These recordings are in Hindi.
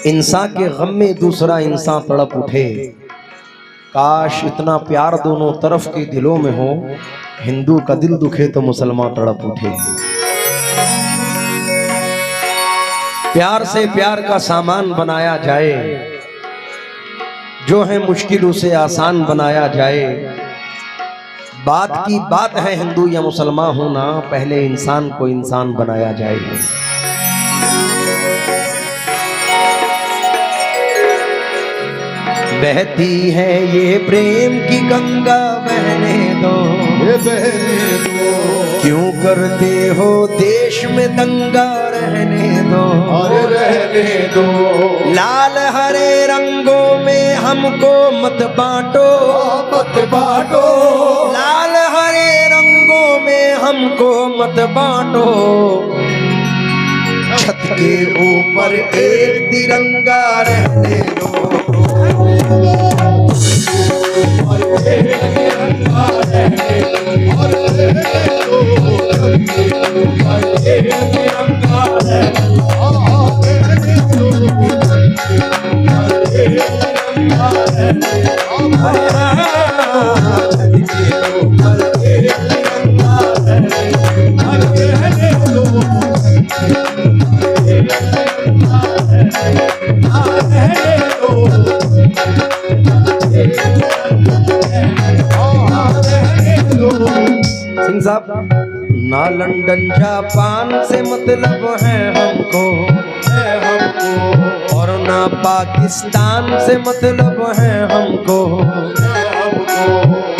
इंसान के गम में दूसरा इंसान तड़प उठे, काश इतना प्यार दोनों तरफ के दिलों में हो, हिंदू का दिल दुखे तो मुसलमान तड़प उठे। प्यार से प्यार का सामान बनाया जाए, जो है मुश्किल उसे आसान बनाया जाए। बात की बात है हिंदू या मुसलमान होना, पहले इंसान को इंसान बनाया जाए। बहती है ये प्रेम की गंगा, बहने दो, बहने दो। क्यों करते हो देश में दंगा, रहने दो, अरे रहने दो। लाल हरे रंगों में हमको मत बांटो, मत बांटो। लाल हरे रंगों में हमको मत बांटो। छत के ऊपर एक तिरंगा, रहने दो, सिंह साहब। ना लंदन जापान से मतलब है हमको, और ना पाकिस्तान से मतलब है हमको।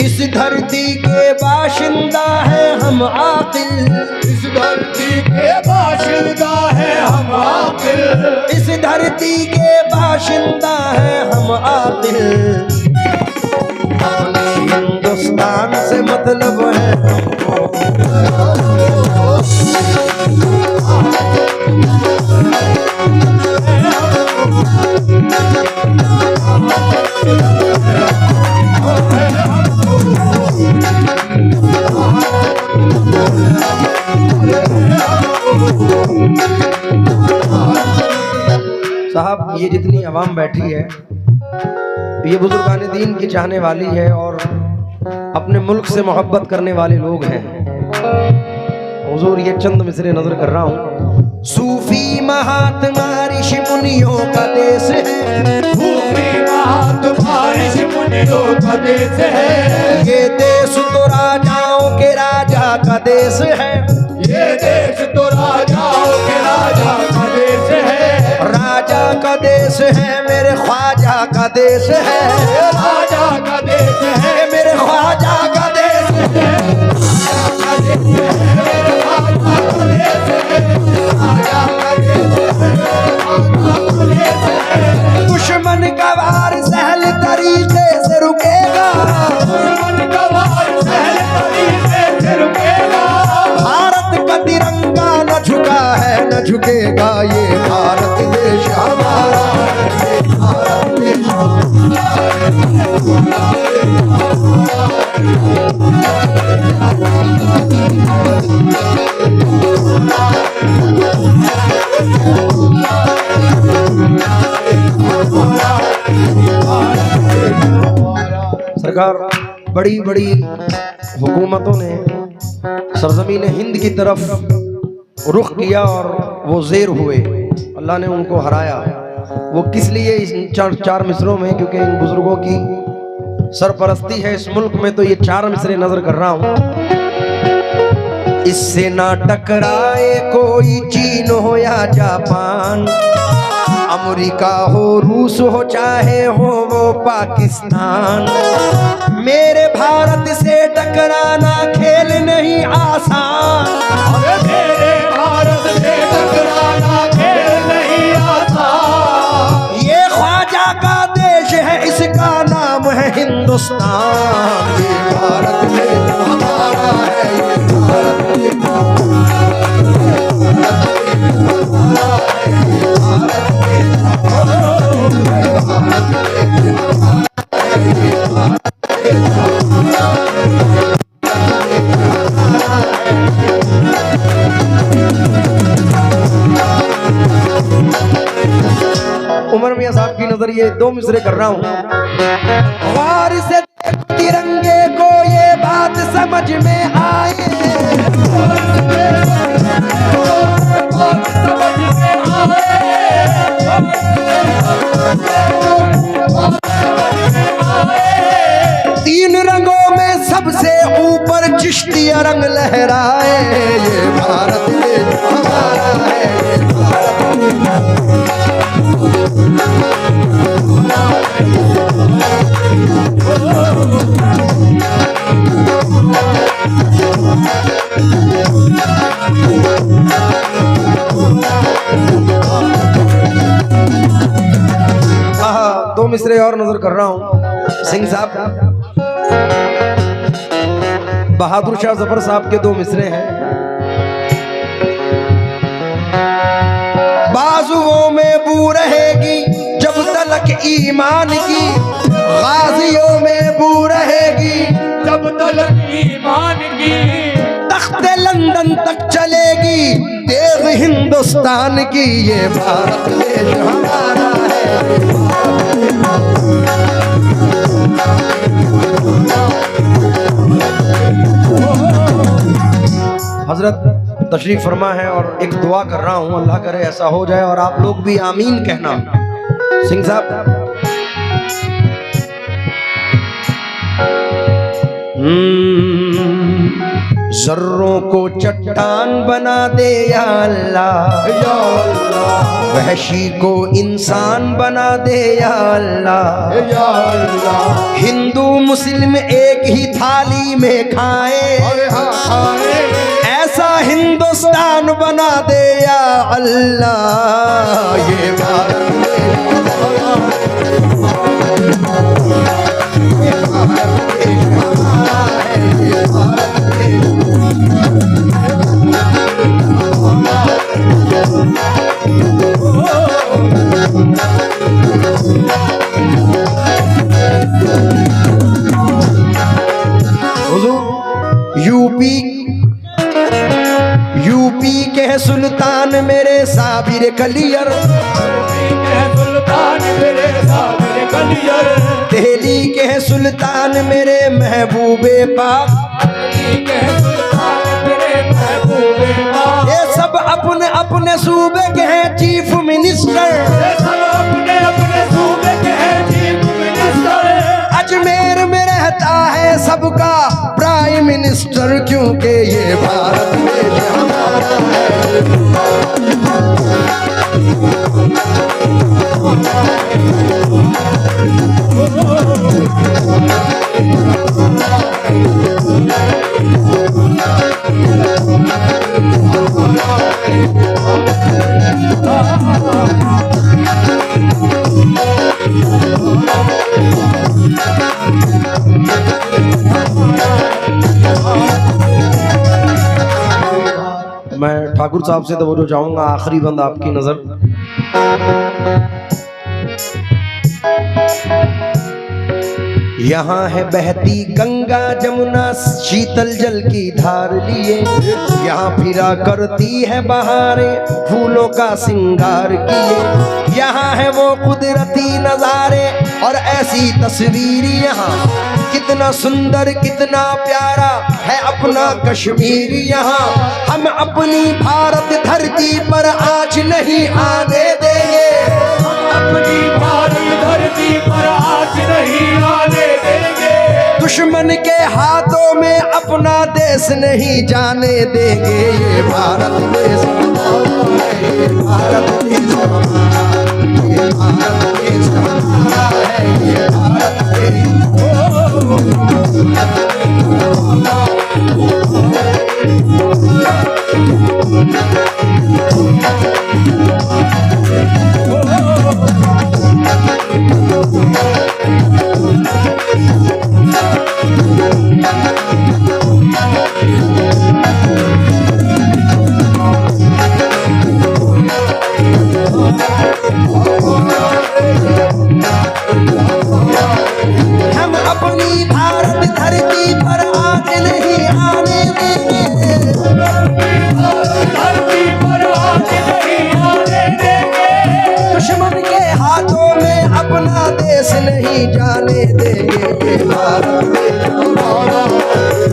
इस धरती के बाशिंदा है हम आकिल, इस धरती के बाशिंदा है हम आकिल। इस धरती के बाशिंदा है हम आकिल। अपने हिंदुस्तान से मतलब है हमको। साहब, ये जितनी आवाम बैठी है, ये बुजुर्गान दीन की चाहने वाली है और अपने मुल्क से मोहब्बत करने वाले लोग हैं। हुजूर, ये चंद मिसरे नजर कर रहा हूँ। सूफी महात्मा ऋषि मुनियों का देश है, सूफी महात्मा ऋषि मुनियों का देश है। ये देश तो राजाओं के राजा का देश है। ये देश तो राजाओं के राजा का देश है। राजा का देश है, मेरे ख्वाजा का देश है। राजा का देश है, मेरे ख्वाजा का देश है। दुश्मन का वार सहल तरीके से रुकेगा, दुश्मन का वार सहल तरीके से रुकेगा। भारत का तिरंगा न झुका है न झुकेगा, ये भारत देश हमारा है, ये भारत देश सरकार। बड़ी बड़ी हुकूमतों ने सरजमीन हिंद की तरफ रुख किया और वो ज़ेर हुए, अल्लाह ने उनको हराया। वो किस लिए इस चार मिसरों में, क्योंकि इन बुजुर्गों की सरपरस्ती है इस मुल्क में, तो ये चार मिसरे नजर कर रहा हूँ। इससे ना टकराए कोई चीन हो या जापान, अमेरिका हो रूस हो चाहे हो वो पाकिस्तान। मेरे भारत से टकराना खेल नहीं आसान, अरे मेरे भारत से टकराना खेल नहीं आसान। ये ख्वाजा का देश है, इसका नाम है हिंदुस्तान। ये भारत में हमारा है, ये भारत उमर मियां साहब की नजर ये 2 मिसरे कर रहा हूँ। गौर से तिरंगे को ये बात समझ में आए, तीन रंगों में सबसे ऊपर चिश्तिया रंग लहराए, ये भारत देश हमारा है, ये भारत। 2 मिसरे और नजर कर रहा हूं। सिंह साहब, बहादुर शाह जफर साहब के 2 मिसरे हैं। बाजुओं में बू रहेगी जब तलक ईमान की, गाजियों में बू रहेगी जब तलक ईमान की, तख्ते लंदन तक चलेगी तेग हिंदुस्तान की, ये भारत देश हमारा है। हजरत तशरीफ फरमा है और एक दुआ कर रहा हूं, अल्लाह करे ऐसा हो जाए और आप लोग भी आमीन कहना। सिंह साहब, जर्रों को चट्टान बना दे या अल्लाह, वहशी को इंसान बना दे या अल्लाह, हिंदू मुस्लिम एक ही थाली में खाए, ऐसा हिंदुस्तान बना दे या अल्लाह, ये भारत यूपी के सुल्तान मेरे साबिर कलियर, सुल्तान मेरे साबिर कलियर, दिल्ली के सुल्तान मेरे महबूबे पाक, ये सब अपने अपने सूबे के हैं चीफ मिनिस्टर, अपने अपने सूबे के हैं चीफ मिनिस्टर, अजमेर में रहता है सबका प्राइम मिनिस्टर, क्योंकि ये भारत देश हमारा है। मैं ठाकुर साहब से तो वो जो चाहूंगा, आखिरी बंद आपकी नजर। यहाँ है बहती गंगा जमुना शीतल जल की धार लिए, यहाँ फिरा करती है बहारें फूलों का सिंगार किए, यहाँ है वो कुदरती नजारे और ऐसी तस्वीर, यहाँ कितना सुंदर कितना प्यारा है अपना कश्मीर, यहाँ हम अपनी भारत धरती पर आँच नहीं आने देंगे, अपनी भारत धरती पर आँच नहीं आने देंगे, दुश्मन के हाथों में अपना देश नहीं जाने देंगे, ये भारत देश हमारा है, ये भारत देश हमारा है, ये भारत देश हमारा है, ये भारत देश। Oh, हाथों में अपना देश नहीं जाने देंगे। ये भारत देश हमारा है,